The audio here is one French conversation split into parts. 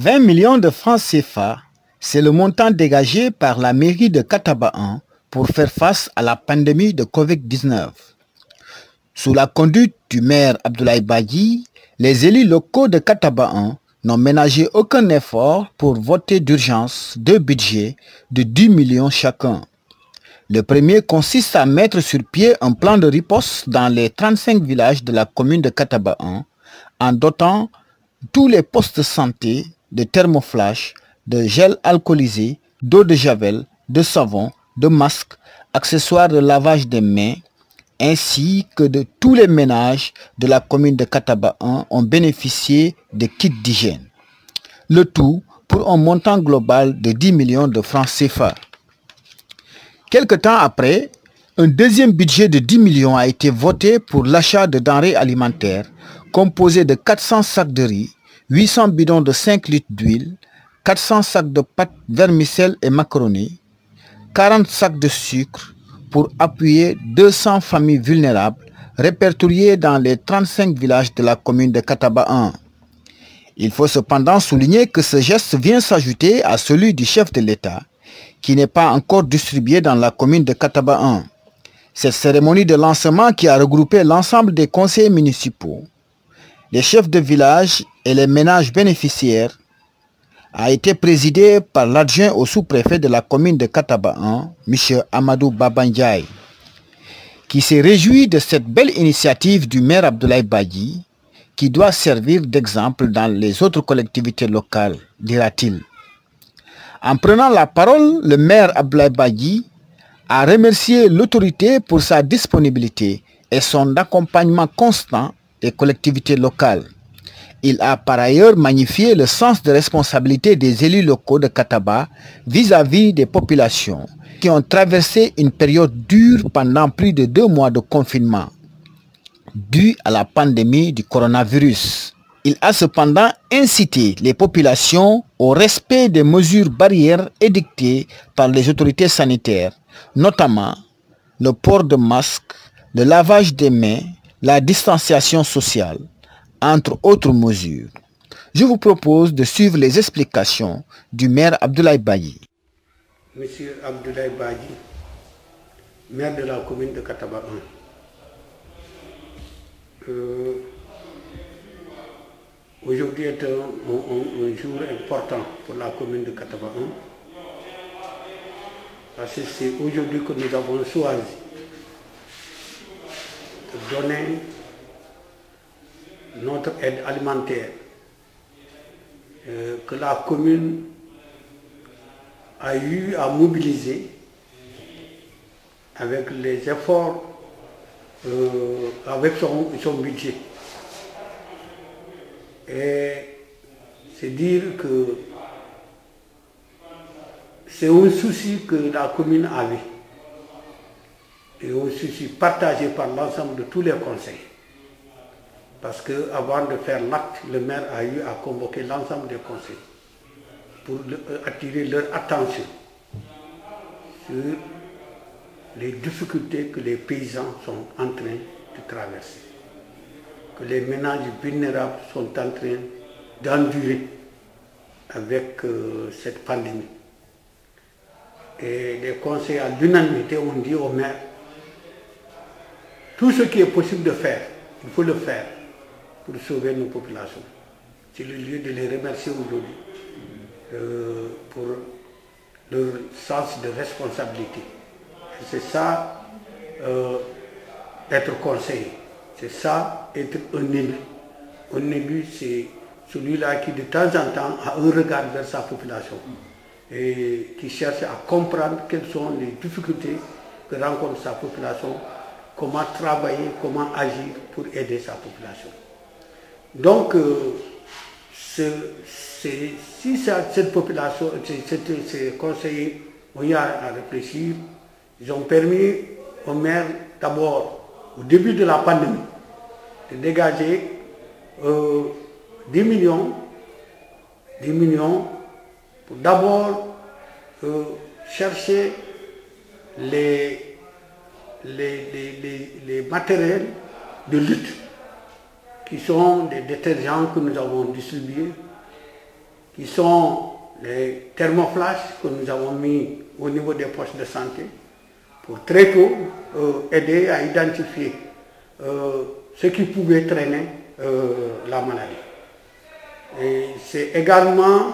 20 millions de francs CFA, c'est le montant dégagé par la mairie de Katabahan pour faire face à la pandémie de Covid-19. Sous la conduite du maire Abdoulaye Badji, les élus locaux de Katabahan n'ont ménagé aucun effort pour voter d'urgence deux budgets de 10 millions chacun. Le premier consiste à mettre sur pied un plan de riposte dans les 35 villages de la commune de Katabahan en dotant tous les postes de santé de thermoflash, de gel alcoolisé, d'eau de javel, de savon, de masques, accessoires de lavage des mains, ainsi que de tous les ménages de la commune de Katabahan ont bénéficié de kits d'hygiène. Le tout pour un montant global de 10 millions de francs CFA. Quelque temps après, un deuxième budget de 10 millions a été voté pour l'achat de denrées alimentaires composé de 400 sacs de riz, 800 bidons de 5 litres d'huile, 400 sacs de pâtes vermicelles et macaroni, 40 sacs de sucre pour appuyer 200 familles vulnérables répertoriées dans les 35 villages de la commune de Katabahan. Il faut cependant souligner que ce geste vient s'ajouter à celui du chef de l'État qui n'est pas encore distribué dans la commune de Katabahan. Cette cérémonie de lancement qui a regroupé l'ensemble des conseillers municipaux, les chefs de village et les ménages bénéficiaires a été présidée par l'adjoint au sous-préfet de la commune de Katabahan, M. Amadou Babandjaï, qui s'est réjoui de cette belle initiative du maire Abdoulaye Badji, qui doit servir d'exemple dans les autres collectivités locales, dira-t-il. En prenant la parole, le maire Abdoulaye Badji a remercié l'autorité pour sa disponibilité et son accompagnement constant des collectivités locales. Il a par ailleurs magnifié le sens de responsabilité des élus locaux de Kataba vis-à-vis des populations qui ont traversé une période dure pendant plus de 2 mois de confinement due à la pandémie du coronavirus. Il a cependant incité les populations au respect des mesures barrières édictées par les autorités sanitaires, notamment le port de masques, le lavage des mains, la distanciation sociale, entre autres mesures. Je vous propose de suivre les explications du maire Abdoulaye Badji. Monsieur Abdoulaye Badji, maire de la commune de Katabahan. Aujourd'hui est un jour important pour la commune de Katabahan parce que c'est aujourd'hui que nous avons choisi de donner notre aide alimentaire que la commune a eu à mobiliser avec les efforts, avec son budget. Et c'est dire que c'est un souci que la commune avait et un souci partagé par l'ensemble de tous les conseils. Parce qu'avant de faire l'acte, le maire a eu à convoquer l'ensemble des conseils pour attirer leur attention sur les difficultés que les paysans sont en train de traverser, que les ménages vulnérables sont en train d'endurer avec cette pandémie. Et les conseils à l'unanimité ont dit au maire, tout ce qui est possible de faire, il faut le faire pour sauver nos populations. C'est le lieu de les remercier aujourd'hui pour leur sens de responsabilité. C'est ça, être conseiller. C'est ça, être un élu. Un élu, c'est celui-là qui de temps en temps a un regard vers sa population et qui cherche à comprendre quelles sont les difficultés que rencontre sa population, comment travailler, comment agir pour aider sa population. Donc, si cette population, ces conseillers ont eu à réfléchir, ils ont permis au maire, d'abord, au début de la pandémie, de dégager 10 millions pour d'abord chercher les matériels de lutte qui sont des détergents que nous avons distribués qui sont les thermoflash que nous avons mis au niveau des postes de santé pour très tôt aider à identifier ce qui pouvait traîner la maladie. Et c'est également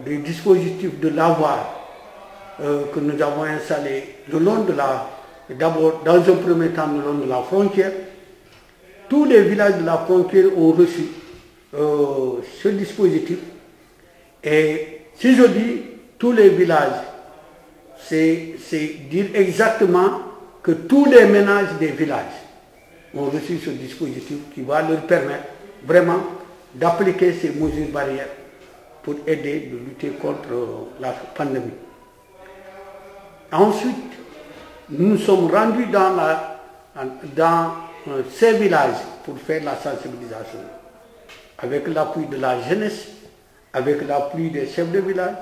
des dispositifs de lavoir que nous avons installés le long de d'abord dans un premier temps le long de la frontière. Tous les villages de la frontière ont reçu ce dispositif. Et si je dis tous les villages, c'est dire exactement que tous les ménages des villages ont reçu ce dispositif qui va leur permettre vraiment d'appliquer ces mesures barrières pour aider de lutter contre la pandémie. Ensuite, nous nous sommes rendus dans ces villages pour faire la sensibilisation, avec l'appui de la jeunesse, avec l'appui des chefs de village,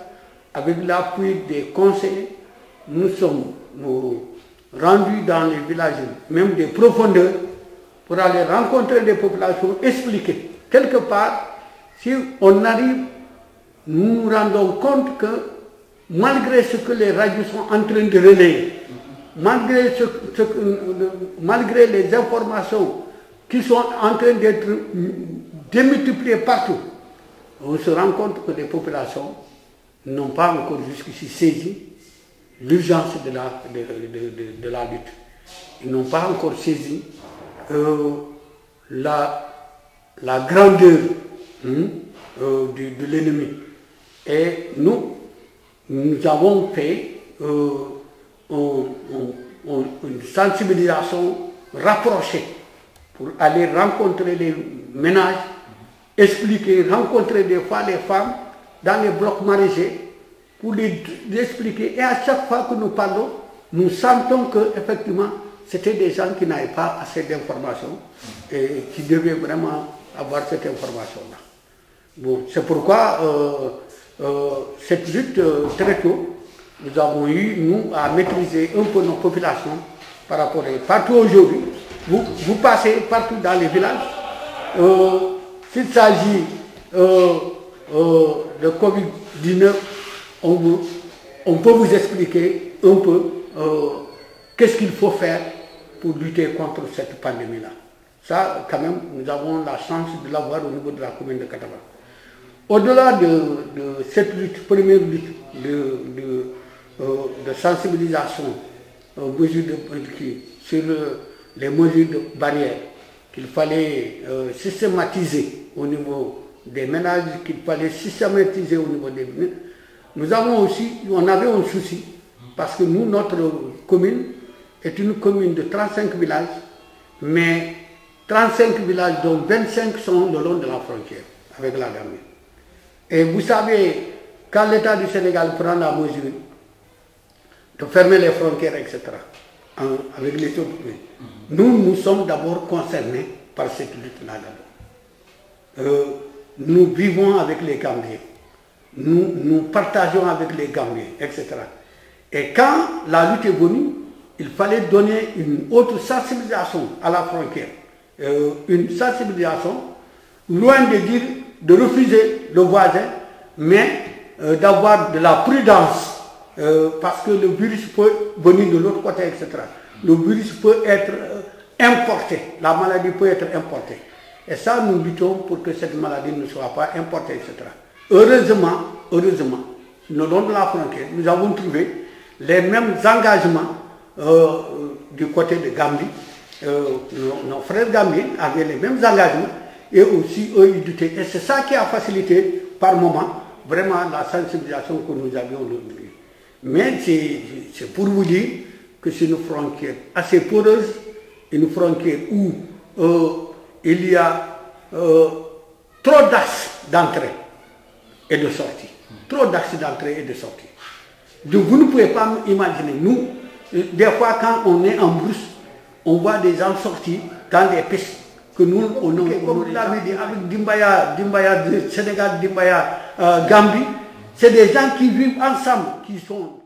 avec l'appui des conseillers. Nous sommes rendus dans les villages, même des profondeurs, pour aller rencontrer des populations, expliquer. Quelque part, si on arrive, nous nous rendons compte que malgré ce que les radios sont en train de relayer, malgré les informations qui sont en train d'être démultipliées partout, on se rend compte que les populations n'ont pas encore jusqu'ici saisi l'urgence de la lutte. Ils n'ont pas encore saisi la grandeur de l'ennemi. Et nous avons fait une sensibilisation rapprochée pour aller rencontrer les ménages, expliquer, rencontrer des fois les femmes dans les blocs maraîchers pour les expliquer. Et à chaque fois que nous parlons, nous sentons qu'effectivement, c'était des gens qui n'avaient pas assez d'informations et qui devaient vraiment avoir cette information-là. Bon, c'est pourquoi cette lutte, très tôt, nous avons eu, nous, à maîtriser un peu nos populations par rapport à partout aujourd'hui. Vous passez partout dans les villages. S'il s'agit de Covid-19, on peut vous expliquer un peu qu'est-ce qu'il faut faire pour lutter contre cette pandémie-là. Ça, quand même, nous avons la chance de l'avoir au niveau de la commune de Kataba. Au-delà de cette lutte, première lutte de sensibilisation sur les mesures de barrière qu'il fallait systématiser au niveau des ménages, qu'il fallait systématiser au niveau des ménages, nous avons aussi, on avait un souci, parce que nous, notre commune est une commune de 35 villages, mais 35 villages dont 25 sont le long de la frontière avec la Gambie. Et vous savez, quand l'État du Sénégal prend la mesure de fermer les frontières, etc., avec les autres pays, nous sommes d'abord concernés par cette lutte-là d'abord. Nous vivons avec les Gambiens, nous partageons avec les Gambiens, etc. Et quand la lutte est venue, il fallait donner une autre sensibilisation à la frontière. Une sensibilisation, loin de dire de refuser le voisin, mais d'avoir de la prudence, parce que le virus peut venir de l'autre côté, etc. Le virus peut être importé, la maladie peut être importée. Et ça, nous luttons pour que cette maladie ne soit pas importée, etc. Heureusement, le long de la frontière, nous avons trouvé les mêmes engagements du côté de Gambie. Nos frères gambiens avaient les mêmes engagements et aussi eux ils luttaient. Et c'est ça qui a facilité par moment vraiment la sensibilisation que nous avions aujourd'hui. Mais c'est pour vous dire que c'est une frontière assez poreuse, une frontière où il y a trop d'axes d'entrée et de sortie. Trop d'axes d'entrée et de sortie. Donc vous ne pouvez pas imaginer, nous, des fois quand on est en brousse, on voit des gens sortir dans des pistes que nous, comme vous l'avez dit, avec Dimbaya Sénégal, Dimbaya Gambie, c'est des gens qui vivent ensemble, qui font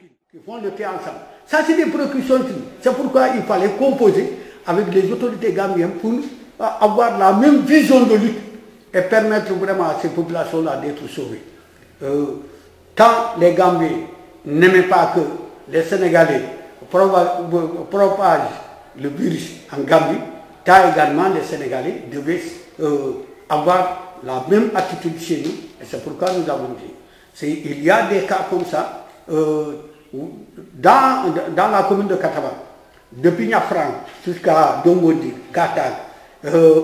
le thé ensemble. Ça, c'est des précautions. C'est pourquoi il fallait composer avec les autorités gambiennes pour avoir la même vision de lutte et permettre vraiment à ces populations-là d'être sauvées. Tant les Gambiens n'aimaient pas que les Sénégalais propagent le virus en Gambie, tant également les Sénégalais devaient avoir la même attitude chez nous, et c'est pourquoi nous avons dit. Il y a des cas comme ça dans la commune de Kataba, depuis Niafran jusqu'à Dombondi, Katag,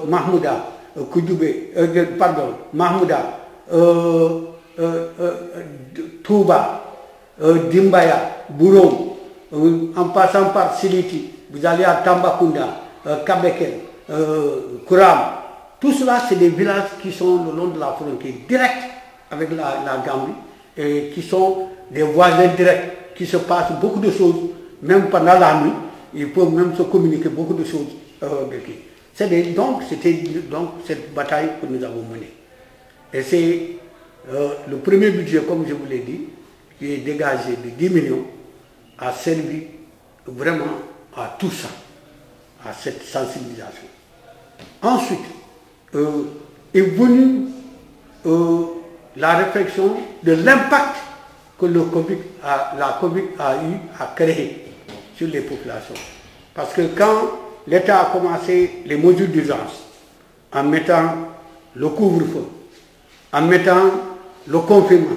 Mahmouda, Koudoubé, Mahmouda, Touba, Dimbaya, Bourom, en passant par Siliti, vous allez à Tambacounda, Kabeken, Kouram. Tout cela, c'est des villages qui sont le long de la frontière directe avec la Gambie et qui sont des voisins directs, qui se passent beaucoup de choses, même pendant la nuit, ils peuvent même se communiquer beaucoup de choses. C'était donc cette bataille que nous avons menée. Et c'est le premier budget, comme je vous l'ai dit, qui est dégagé de 10 millions, a servi vraiment à tout ça, à cette sensibilisation. Ensuite, est venue la réflexion de l'impact que la COVID a eu à créer sur les populations. Parce que quand l'État a commencé les mesures d'urgence, en mettant le couvre-feu, en mettant le confinement,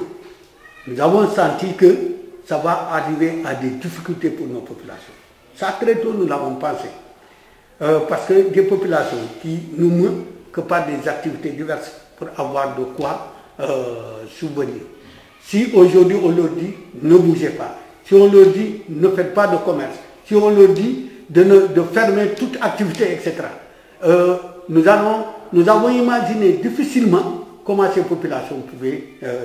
nous avons senti que ça va arriver à des difficultés pour nos populations. Ça, très tôt, nous l'avons pensé. Parce que des populations qui nous meurent que par des activités diverses pour avoir de quoi subvenir. Si aujourd'hui on leur dit ne bougez pas, si on leur dit ne faites pas de commerce, si on leur dit de fermer toute activité, etc., nous avons imaginé difficilement comment ces populations pouvaient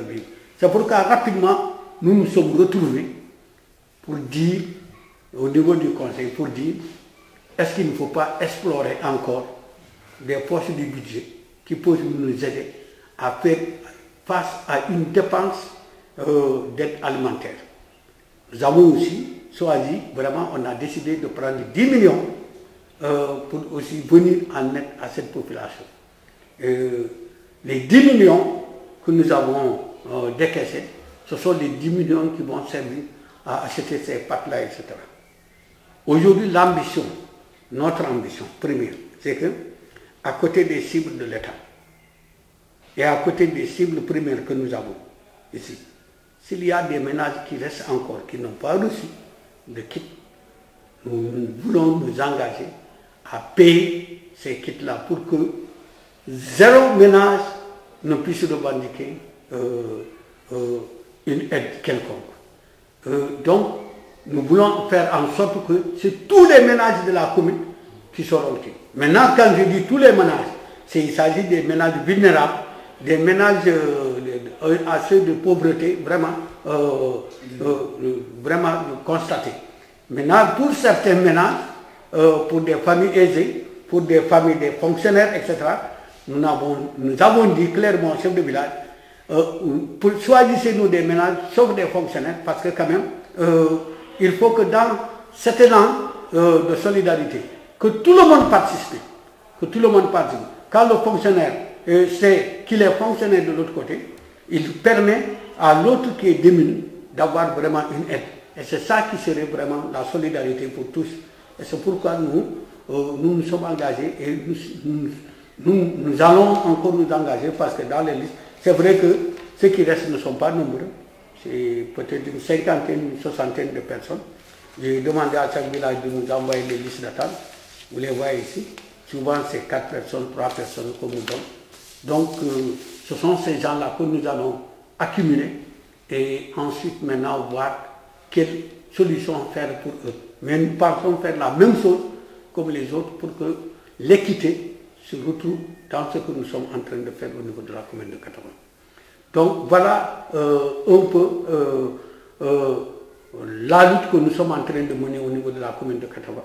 vivre. C'est pourquoi rapidement nous nous sommes retrouvés pour dire, au niveau du conseil, pour dire est-ce qu'il ne faut pas explorer encore des postes du budget qui peuvent nous aider à faire face à une dépense d'aide alimentaire. Nous avons aussi choisi, vraiment, on a décidé de prendre 10 millions pour aussi venir en aide à cette population. Les 10 millions que nous avons décaissés, ce sont les 10 millions qui vont servir à acheter ces pâtes-là, etc. Aujourd'hui, l'ambition, notre ambition première, c'est que, à côté des cibles de l'État et à côté des cibles primaires que nous avons ici, s'il y a des ménages qui restent encore, qui n'ont pas reçu de kits, nous voulons nous engager à payer ces kits-là pour que zéro ménage ne puisse revendiquer une aide quelconque. Donc, nous voulons faire en sorte que c'est tous les ménages de la commune qui seront utiles. Maintenant, quand je dis tous les ménages, il s'agit des ménages vulnérables, des ménages à ceux de pauvreté vraiment constatés. Maintenant, pour certains ménages, pour des familles aisées, pour des familles des fonctionnaires, etc., nous avons dit clairement au chef de village, choisissez-nous des ménages, sauf des fonctionnaires, parce que quand même, il faut que dans cet élan de solidarité, que tout le monde participe. Que tout le monde participe. Quand le fonctionnaire sait qu'il est fonctionnaire de l'autre côté, il permet à l'autre qui est démuni d'avoir vraiment une aide. Et c'est ça qui serait vraiment la solidarité pour tous. Et c'est pourquoi nous sommes engagés et nous allons encore nous engager parce que dans les listes, c'est vrai que ceux qui restent ne sont pas nombreux. C'est peut-être une cinquantaine, une soixantaine de personnes. J'ai demandé à chaque village de nous envoyer des listes d'attente. Vous les voyez ici. Souvent, c'est 4 personnes, 3 personnes qu'on nous donne. Donc, ce sont ces gens-là que nous allons accumuler et ensuite maintenant voir quelle solution faire pour eux. Mais nous pensons faire la même chose comme les autres pour que l'équité se retrouve dans ce que nous sommes en train de faire au niveau de la commune de Kataba. Donc, voilà un peu la lutte que nous sommes en train de mener au niveau de la commune de Kataba.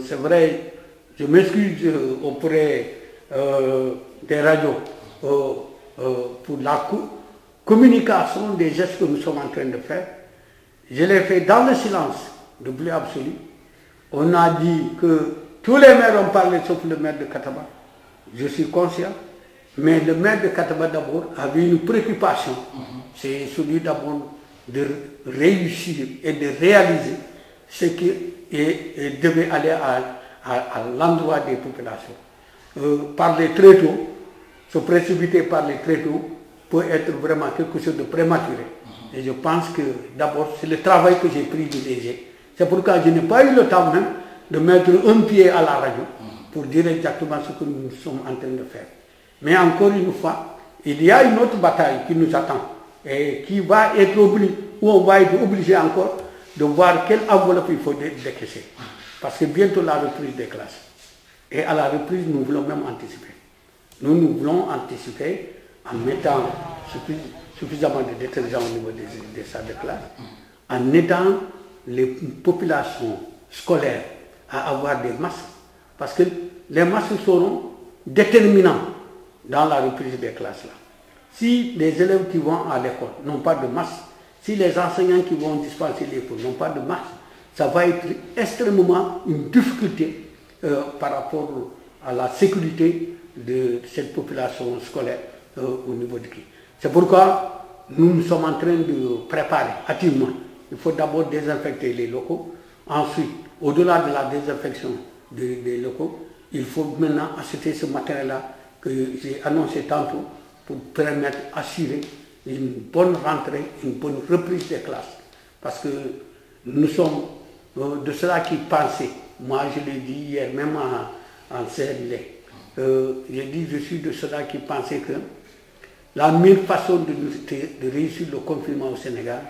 C'est vrai, je m'excuse auprès des radios pour la communication des gestes que nous sommes en train de faire. Je l'ai fait dans le silence, de bleu absolu. On a dit que tous les maires ont parlé sauf le maire de Kataba. Je suis conscient. Mais le maire de Kataba d'abord avait une préoccupation, c'est celui d'abord de réussir et de réaliser ce qui devait aller à l'endroit des populations. Parler très tôt, se précipiter parler très tôt, peut être vraiment quelque chose de prématuré. Et je pense que d'abord, c'est le travail que j'ai privilégié. C'est pourquoi je n'ai pas eu le temps même de mettre un pied à la radio pour dire exactement ce que nous sommes en train de faire. Mais encore une fois, il y a une autre bataille qui nous attend et qui va être obligée, où on va être obligé encore de voir quelle enveloppe il faut décaisser. Parce que bientôt la reprise des classes. Et à la reprise, nous voulons même anticiper. Nous voulons anticiper en mettant suffisamment de détergents au niveau des salles de classe, en aidant les populations scolaires à avoir des masques, parce que les masques seront déterminants dans la reprise des classes là. Si les élèves qui vont à l'école n'ont pas de masque, si les enseignants qui vont dispenser les cours n'ont pas de masque, ça va être extrêmement une difficulté par rapport à la sécurité de cette population scolaire au niveau de qui. C'est pourquoi nous sommes en train de préparer activement. Il faut d'abord désinfecter les locaux. Ensuite, au-delà de la désinfection des locaux, il faut maintenant acheter ce matériel-là que j'ai annoncé tantôt pour permettre, assurer une bonne rentrée, une bonne reprise des classes. Parce que nous sommes de ceux-là qui pensaient, moi je l'ai dit hier même en CND, j'ai dit je suis de ceux-là qui pensaient que la meilleure façon de réussir le confinement au Sénégal,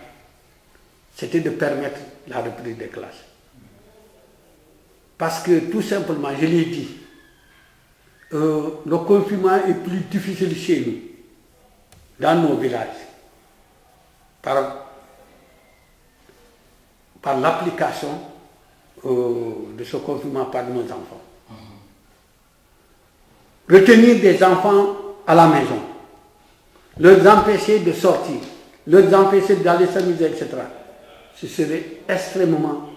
c'était de permettre la reprise des classes. Parce que tout simplement, je l'ai dit, le confinement est plus difficile chez nous, dans nos villages, par l'application de ce confinement par nos enfants. Retenir des enfants à la maison, leur empêcher de sortir, leur empêcher d'aller s'amuser, etc. Ce serait extrêmement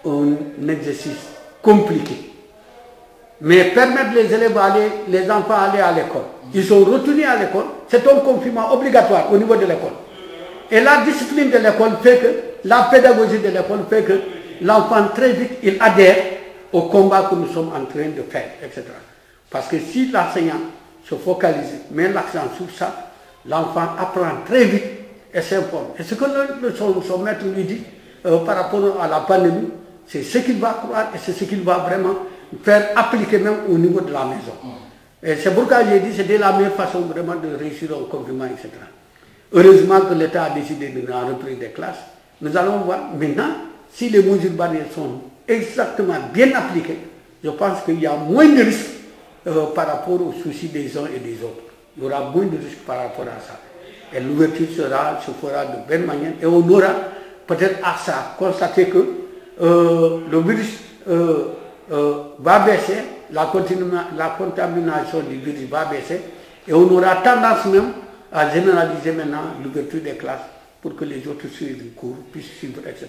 un exercice compliqué. Mais permettre les élèves les enfants aller à l'école. Ils sont retenus à l'école, c'est un confinement obligatoire au niveau de l'école. Et la discipline de l'école fait que, la pédagogie de l'école fait que l'enfant très vite, il adhère au combat que nous sommes en train de faire, etc. Parce que si l'enseignant se focalise, met l'accent sur ça, l'enfant apprend très vite et s'informe. Et ce que son maître lui dit par rapport à la pandémie, c'est ce qu'il va croire et c'est ce qu'il va vraiment faire appliquer même au niveau de la maison. Et c'est pourquoi j'ai dit que c'était la meilleure façon vraiment de réussir au confinement, etc. Heureusement que l'État a décidé de la reprise des classes. Nous allons voir maintenant si les mesures barrières sont exactement bien appliquées. Je pense qu'il y a moins de risques par rapport aux soucis des uns et des autres. Il y aura moins de risques par rapport à ça. Et l'ouverture se fera de belle manière. Et on aura peut-être à ça constaté que le virus va baisser, la contamination du virus va baisser. Et on aura tendance même à généraliser maintenant l'ouverture des classes pour que les autres suivent le cours, puissent suivre, etc.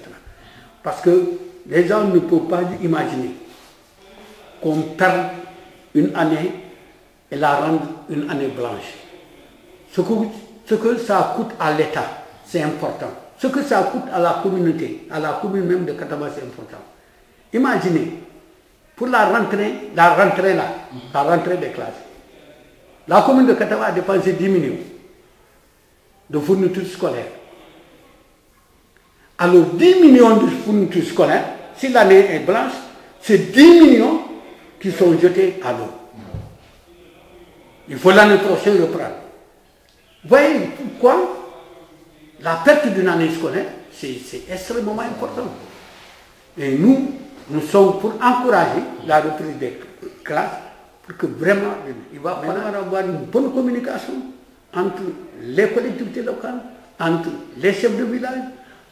Parce que les gens ne peuvent pas imaginer qu'on perde une année et la rendre une année blanche. Ce que ça coûte à l'État, c'est important. Ce que ça coûte à la communauté, à la commune même de Kataba, c'est important. Imaginez, pour la rentrée des classes, la commune de Kataba a dépensé 10 millions de fournitures scolaires. Alors 10 millions de fournitures scolaires, si l'année est blanche, c'est 10 millions qui sont jetés à l'eau. Il faut l'année prochaine reprendre. Voyez pourquoi la perte d'une année scolaire, c'est extrêmement important. Et nous sommes pour encourager la reprise des classes, pour que vraiment, il va falloir avoir une bonne communication entre les collectivités locales, entre les chefs de village,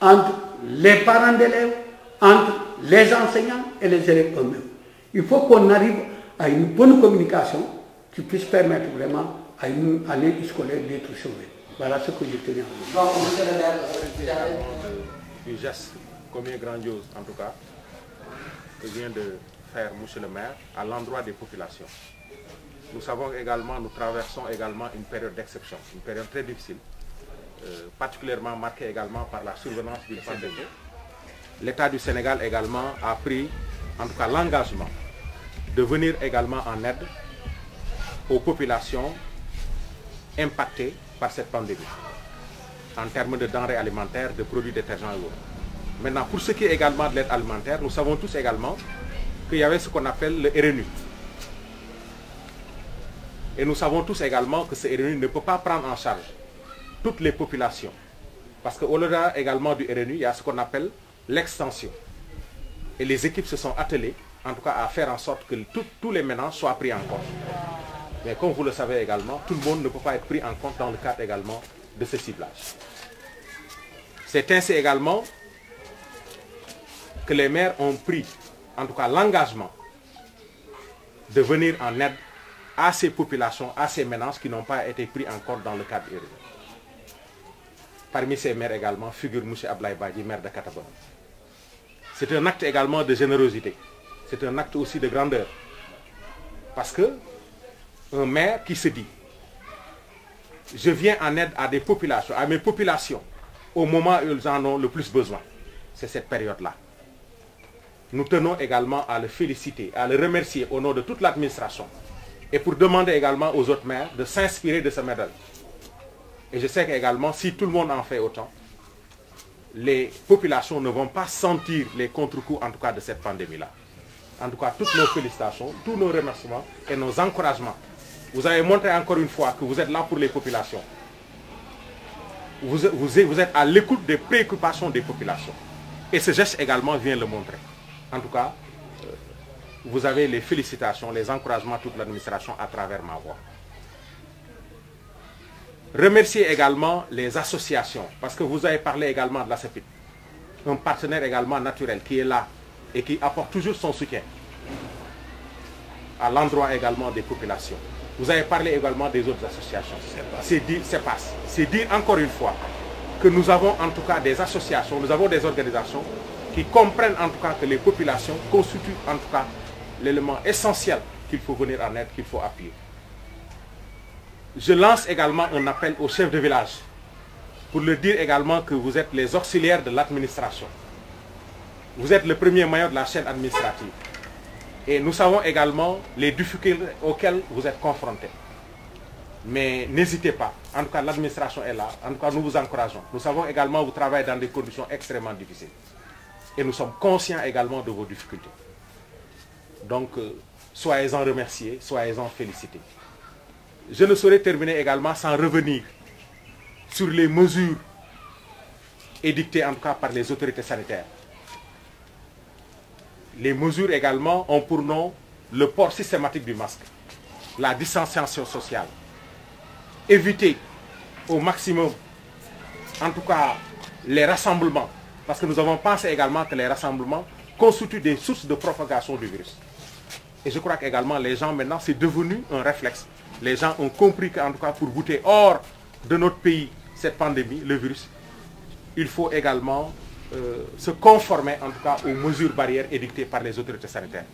entre les parents d'élèves, entre les enseignants et les élèves eux-mêmes. Il faut qu'on arrive à une bonne communication qui puisse permettre vraiment à une année scolaire d'être sauvée. Voilà ce que je tenais à dire. Un geste combien grandiose en tout cas que vient de faire monsieur le maire à l'endroit des populations. nous savons également, nous traversons également une période d'exception, une période très difficile, particulièrement marquée également par la survenance d'une pandémie. L'État du Sénégal également a pris, en tout cas, l'engagement de venir également en aide aux populations impactées par cette pandémie, en termes de denrées alimentaires, de produits détergents et autres. Maintenant, pour ce qui est également de l'aide alimentaire, nous savons tous également qu'il y avait ce qu'on appelle le RNU. Et nous savons tous également que ce RNU ne peut pas prendre en charge toutes les populations. Parce qu'au-delà également du RNU, il y a ce qu'on appelle l'extension. Et les équipes se sont attelées, en tout cas, à faire en sorte que tous les ménages soient pris en compte. Mais comme vous le savez également, tout le monde ne peut pas être pris en compte dans le cadre également de ce ciblage. C'est ainsi également que les maires ont pris, en tout cas, l'engagement de venir en aide à ces populations, à ces ménages qui n'ont pas été pris en compte dans le cadre RNU. Parmi ces maires également figure M. Ablaye Badji, maire de Kataba. C'est un acte également de générosité. C'est un acte aussi de grandeur. Parce que un maire qui se dit, je viens en aide à des populations, à mes populations, au moment où ils en ont le plus besoin. C'est cette période-là. Nous tenons également à le féliciter, à le remercier au nom de toute l'administration. Et pour demander également aux autres maires de s'inspirer de ce modèle. Et je sais qu'également, si tout le monde en fait autant, les populations ne vont pas sentir les contre-coups, en tout cas, de cette pandémie-là. En tout cas, toutes nos félicitations, tous nos remerciements et nos encouragements. Vous avez montré encore une fois que vous êtes là pour les populations. Vous êtes à l'écoute des préoccupations des populations. Et ce geste également vient le montrer. En tout cas, vous avez les félicitations, les encouragements à toute l'administration à travers ma voix. Remercier également les associations, parce que vous avez parlé également de la CEPID, un partenaire également naturel qui est là et qui apporte toujours son soutien à l'endroit également des populations. Vous avez parlé également des autres associations. C'est dire encore une fois que nous avons en tout cas des associations, nous avons des organisations qui comprennent en tout cas que les populations constituent en tout cas l'élément essentiel qu'il faut venir en aide, qu'il faut appuyer. Je lance également un appel aux chefs de village pour leur dire également que vous êtes les auxiliaires de l'administration. Vous êtes le premier maillon de la chaîne administrative. Et nous savons également les difficultés auxquelles vous êtes confrontés. Mais n'hésitez pas. En tout cas, l'administration est là. En tout cas, nous vous encourageons. Nous savons également que vous travaillez dans des conditions extrêmement difficiles. Et nous sommes conscients également de vos difficultés. Donc, soyez-en remerciés, soyez-en félicités. Je ne saurais terminer également sans revenir sur les mesures édictées en tout cas par les autorités sanitaires. Les mesures également ont pour nom le port systématique du masque, la distanciation sociale, éviter au maximum, en tout cas, les rassemblements, parce que nous avons pensé également que les rassemblements constituent des sources de propagation du virus. Et je crois qu'également les gens maintenant, c'est devenu un réflexe. Les gens ont compris qu'en tout cas pour goûter hors de notre pays cette pandémie, le virus, il faut également se conformer en tout cas aux mesures barrières édictées par les autorités sanitaires.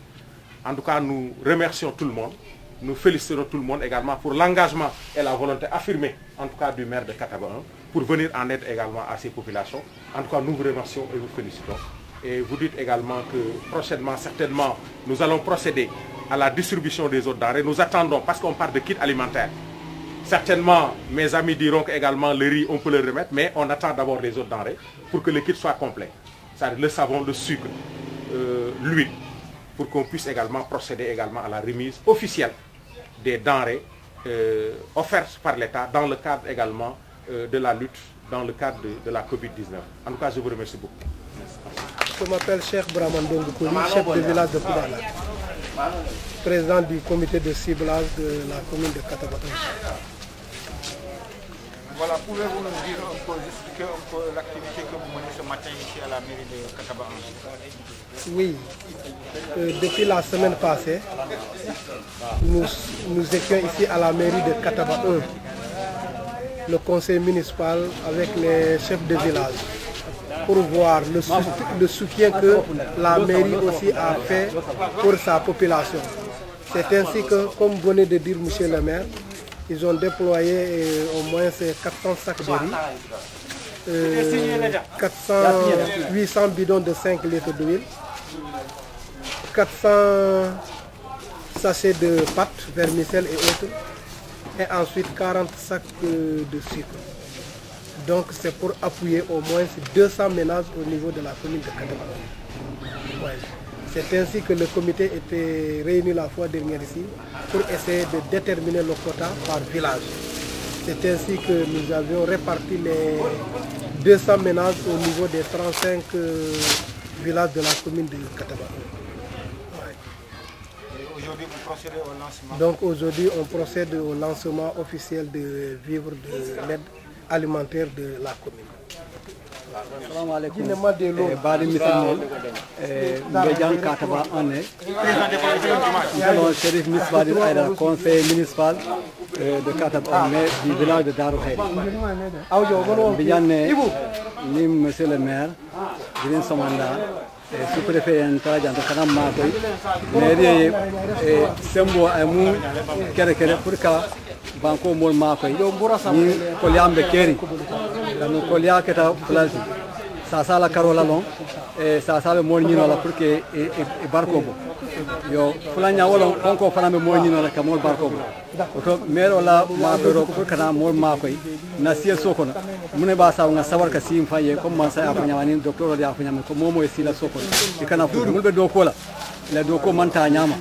En tout cas, nous remercions tout le monde, nous félicitons tout le monde également pour l'engagement et la volonté affirmée en tout cas du maire de Kataba 1 pour venir en aide également à ces populations. En tout cas, nous vous remercions et vous félicitons. Et vous dites également que prochainement, certainement, nous allons procéder à la distribution des autres denrées. Nous attendons, parce qu'on parle de kit alimentaire. Certainement, mes amis diront qu'également le riz, on peut le remettre, mais on attend d'abord les autres denrées pour que le kit soit complet. C'est-à-dire le savon, le sucre, l'huile, pour qu'on puisse également procéder également à la remise officielle des denrées offertes par l'État dans le cadre également de la lutte, dans le cadre de la Covid-19. En tout cas, je vous remercie beaucoup. Je m'appelle Cheikh Bramandong Kouli, chef de village de Poudala, président du comité de ciblage de la commune de Kataba. Voilà, pouvez-vous nous dire un peu, expliquer un peu l'activité que vous menez ce matin ici à la mairie de Kataba? Oui, depuis la semaine passée, nous étions ici à la mairie de Kataba 1, le conseil municipal avec les chefs de village, pour voir le soutien que la mairie aussi a fait pour sa population. C'est ainsi que, comme venait de dire monsieur le maire, ils ont déployé au moins 400 sacs de riz, 800 bidons de 5 litres d'huile, 400 sachets de pâtes, vermicelles et autres, et ensuite 40 sacs de sucre. Donc c'est pour appuyer au moins 200 ménages au niveau de la commune de Kataba. Ouais. C'est ainsi que le comité était réuni la fois dernière ici pour essayer de déterminer le quota par village. C'est ainsi que nous avions réparti les 200 ménages au niveau des 35 villages de la commune de Kataba. Aujourd'hui, vous procédez au lancement. Donc aujourd'hui, on procède au lancement officiel de vivres de l'aide alimentaire de la commune. Assalamu alaikum. Bari misalmol Mbedian Kataba ane le chérif municipal et conseil municipal de Kataba du village de Darou Khayri. Mbedian ni monsieur le maire Green Somanda sous-préfet en Tarajan de Kanam Makoy mairie sembo amu kere pour ka banko mol Makoy ni koliambe keri no kolia keta place sasa la carola long e sasa be mol nyino la pour que e barko bo yo fulanya wolon konko fana be mol nyino la ka mol barko bo to mero la ma pero pour kana mol Makoy na sie sokono mune ba sa nga sawar ka sim faye comme man sa afanya wani docteur ya afanya ko momo e sila sokono e kana fu mul be do ko la do ko manta nyama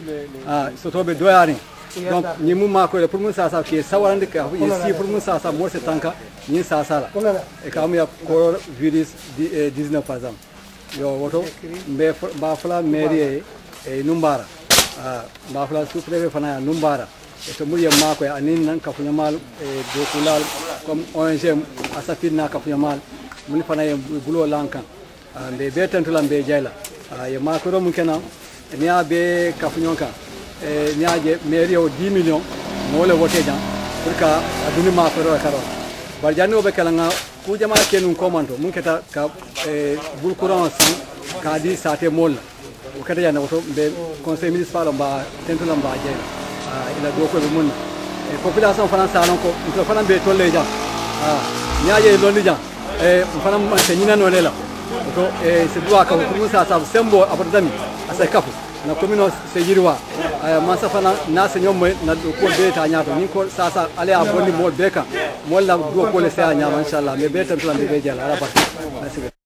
soto be doyani donc ni mu Makoy pour mun sa ke sawarande ka si pour mun sa mo se tanka ni sa sala e kam ya coronavirus 19 par exemple yo woto be ba fala mairie e numbara ba fala sous-préfet fana numbara e to muri Makoy anin nan ka funya mal do kulal comme ONG asafina ka funya mal mun fana e bulo lankan be betantulam be jayla ye Makoy ro mun kenan ni abe ka funyonka ni aje mairie o 10 millions mo le wote jan pour ka aduni Makoy ro karo barjani obe kalanga ku jama kenun komando mun keta ka bul courant san ka di sate mol o kata yana woto be conseil municipal ba tentulam ba je ila do ko be mun population france salon ko to fana be tolle jam nyaaje londi jam fana man nyina no lela to se doa ka ko mun sa sembo abordami asa kafu na commune se jirwa man sa fana na se nyom na do ko be ta nyaato ni ko sa ale a bonni mol beka molla do ko le se a nyaama inshallah me be tan plan be jala ala parti merci.